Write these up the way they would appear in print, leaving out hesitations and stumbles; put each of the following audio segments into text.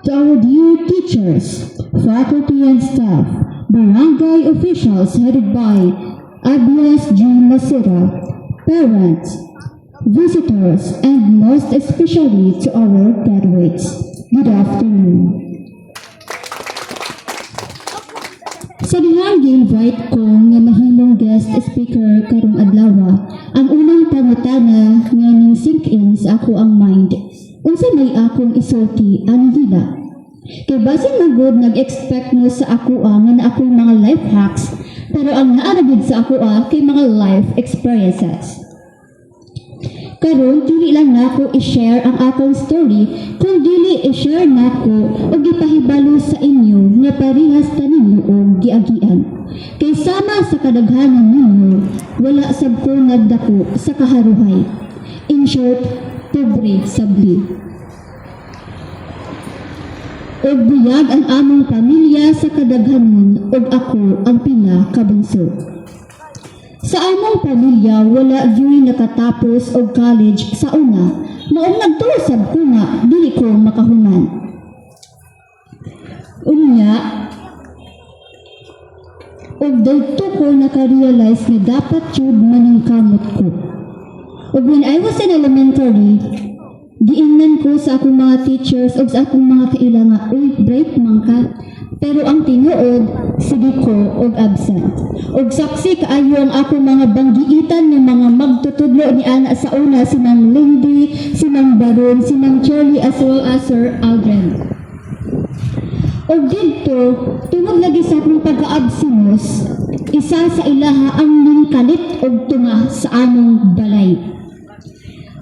to our dear teachers, faculty and staff, barangay officials headed by Abias G. Masira, parents, visitors, and most especially to our graduates. Good afternoon. Sa dihang gi-invite ko nga mahimong guest speaker karong adlaw, ang unang pangutana nga ning sink in sa ako ang mind. Unsa may akong isulti ang gila? Kay basin magod nag-expect mo sa ako nga na akong mga life hacks, pero ang naaragid sa ako kay mga life experiences. Karon dili lang nako i-share ang akong story, kung dili i-share nako o gipahibalo sa inyo nga parehas taninyo og giagian. Kay sama sa kadaghanan ninyo, wala sab ko nagdako sa kaharuhay. In short, pobre sabli. Og buyag ang among pamilya sa kadaghanon og ako ang pinakabunso. Sa among pamilya, wala gyud nakatapos og college sa una. Maong nagtuosab ko nga, dili ko makahuman. Unya, og dito ko nakarealize nga dapat jud maningkamot ko. Og when I was in elementary, giingnan ko sa akong mga teachers og sa akong mga kailangan, uy, break man ka. Pero ang tinuod, sige ko og absent. Og saksi kaayo ang ako mga banggiitan ng mga magtutudlo ni ana sa una, si Mang Lindy, si Mang Baron, si Mang Charlie, as well as Sir Aldrin. Og dito, tungod lagi sa akong pagka-absinos, isa sa ilaha ang ningkalit og tunga sa among balay.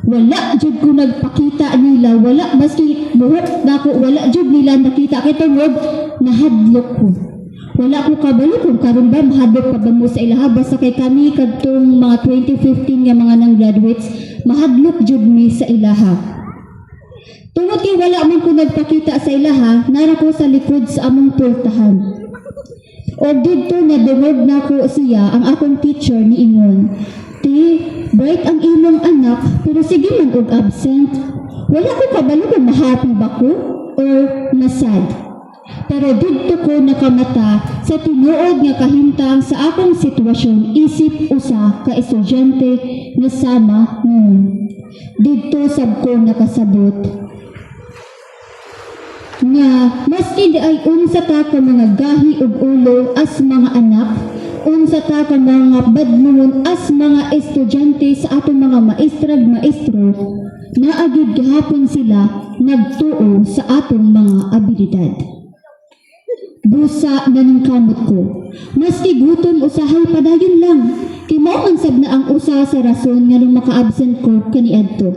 Wala jud ko nagpakita nila, wala maski buhok nako, wala jud nila nakita kay tungod nahadlok ko. Wala ko kabalo kung karon ba mahadlok pa ba mo sa ilaha, basta kay kami kadtong mga 2015 nga mga nang graduates, mahadlok jud mi sa ilaha. Tungod kay wala man ko nagpakita sa ilaha, nara ko sa likod sa among pultahan. O dito nadungog nako siya ang akong teacher ni ingon, "Ti, bright ang imong anak, pero sige man og absent." Wala ko kabalo kung mahappy ba ko or nasad. Pero dito ko nakamata sa tinuod nga kahimtang sa akong sitwasyon, isip usa ka estudyante nga sama dito sab ko nakasabot nga maski di ay unsa ta ka mga gahi ug ulo as mga anak, unsa ta ka mga badlungon as mga estudyante sa atong mga maestrag maestro, naagid gihapon sila nagtuo sa atong mga abilidad. Busa na ning kamot ko, maski gutom usahay padayon lang, kay mao man sab na ang usa sa rason nga nung maka-absent ko kaniadto.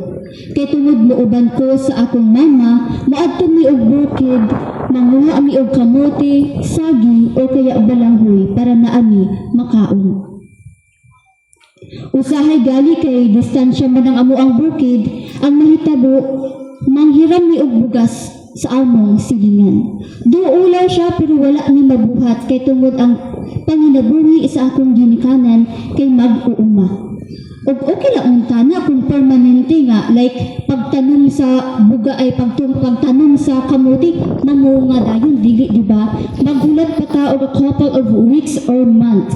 Kay tungod looban ko sa akong mama, maadto mi og bukid, manguha mi og kamote, sagi o kaya balanghoy para naami makaon. Usahay gali kay distansya man ang amo ang bukid, ang mahitabo manghiram mi og bugas sa among silingan. Duulaw siya pero wala ni mabuhat kay tungod ang panginabuhi sa akong ginikanan kay mag-uuma. Og okay lang unta na kung permanente nga, like pagtanom sa buga ay pagtanom sa kamuti, mamunga dayon dili, di ba? Magulat pa ta og a couple of weeks or month.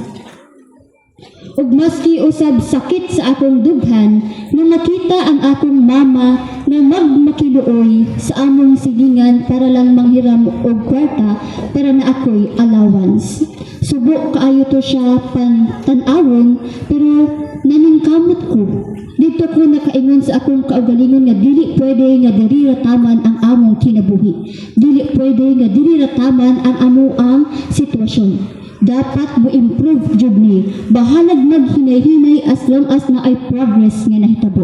Og maski usab sakit sa akong dughan, nang nakita ang akong mama na magmakiluoy sa among silingan para lang manghiram og kwarta para na ako'y allowance. Subo kaayo to siya tan-awon, pero naningkamot ko. Dito ko nakaingon sa akong kaugalingon nga dili pwede nga diri rataman ang among kinabuhi. Dili pwede nga diri rataman ang amoang sitwasyon. Dapat mo improve jud ni, bahalag maghinay-hinay as long as na ay progress nga nahitabo.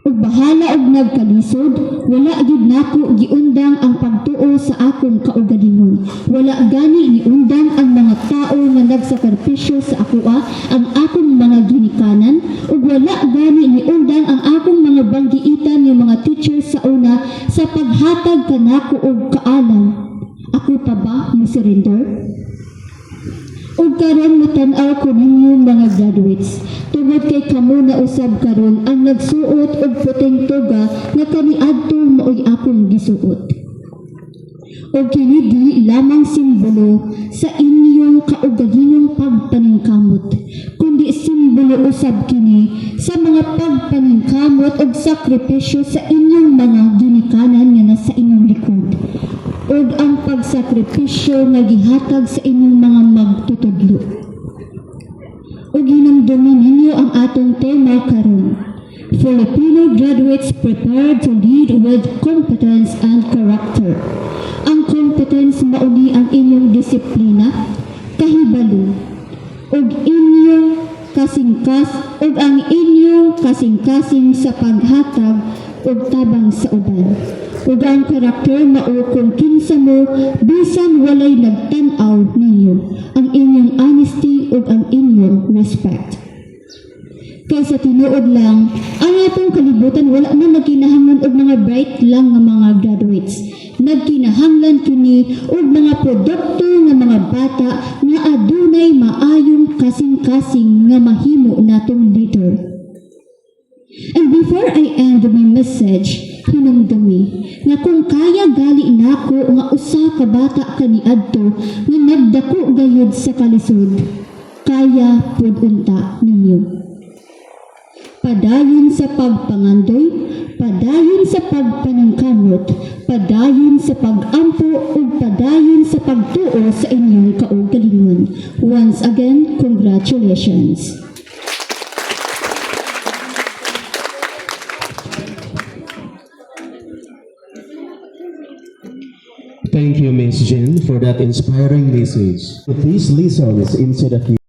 Ug bahala og nagkalisod, wala gyud nako giundang ang pagtuo sa akong kaugalingon. Wala gani giundang ang mga tao nga nagsakripisyo sa ako ang akong mga ginikanan, ug wala gani giundang ang akong mga banggiitan nga mga teachers sa una sa paghatag kanako og kaalam. Ako pa ba mo surrender? Ug karon mutan-aw ko ninyo mga graduates, tungod kay kamo na usab karon ang nagsuot og puting tuga nga kaniadto maoy akong gisuot. O kini di lamang simbolo sa inyong kaugalingong pagpaningkamot, kundi simbolo usab kini sa mga pagpaningkamot o sakripisyo sa inyong mga ginikanan nga nasa inyong likod, o ang pagsakripisyo nga gihatag sa inyong mga magtutudlo. O ginamdumi ninyo ang atong tema karon, Filipino graduates prepared to lead with competence and character. Ang competence mauni ang inyong disiplina, kahibalo, ug inyong ug ang inyong kasing-kasing sa paghatag ug tabang sa uban. Ug ang karakter mao kung kinsa mo bisan walay nagtan-aw ninyo, ang inyong honesty ug ang inyong respect. Kaysa tinuod lang, ang atong kalibutan wala man nagkinahanglan og mga bright lang nga mga graduates. Nagkinahanglan kini og mga produkto nga mga bata nga adunay maayong kasing-kasing nga mahimo natong leader. And before I end my message, hinumdumi nga kung kaya gali nako nga usa ka bata kaniadto nga nagdako gayud sa kalisod, kaya pud unta ninyo. Padayon sa pagpangandoy, padayon sa pagpaningkamot, padayon sa pagampo ug padayon sa pagtuo sa inyong kaugalingon. Once again, congratulations. Thank you, Ms. Jen, for that inspiring message. These lessons into the future.